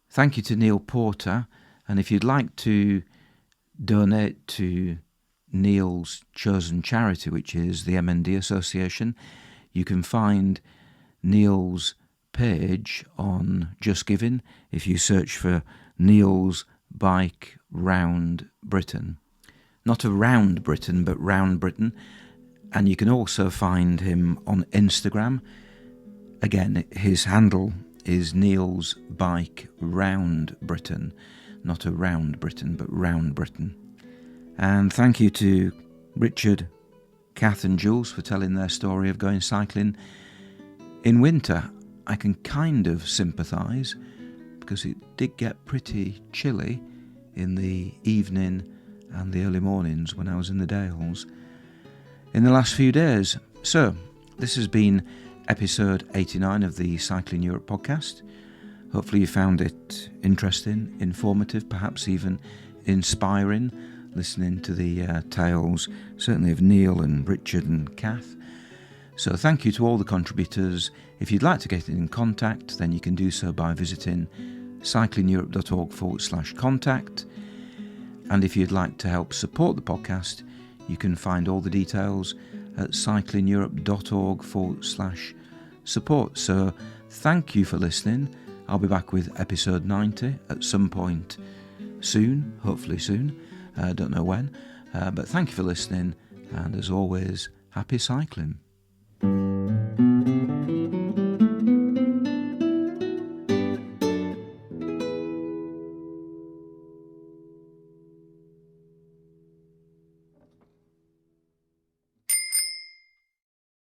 Thank you to Neal Porter. And if you'd like to donate to Neal's chosen charity, which is the MND Association, you can find Neal's page on Just Giving if you search for Neal's Bike Round Britain. Not around Britain, but round Britain. And you can also find him on Instagram. Again, his handle is Neal's Bike Round Britain. Not around Britain, but round Britain. And thank you to Richard, Cath and Jules for telling their story of going cycling in winter. I can kind of sympathise because it did get pretty chilly in the evening and the early mornings when I was in the Dales in the last few days. So, this has been episode 89 of the Cycling Europe podcast. Hopefully you found it interesting, informative, perhaps even inspiring, listening to the tales, certainly of Neal and Richard and Cath. So thank you to all the contributors. If you'd like to get in contact, then you can do so by visiting cyclingeurope.org/contact. And if you'd like to help support the podcast, You can find all the details at cyclingeurope.org/support. So thank you for listening. I'll be back with episode 90 at some point soon, hopefully soon. Don't know when. But thank you for listening, and as always, happy cycling.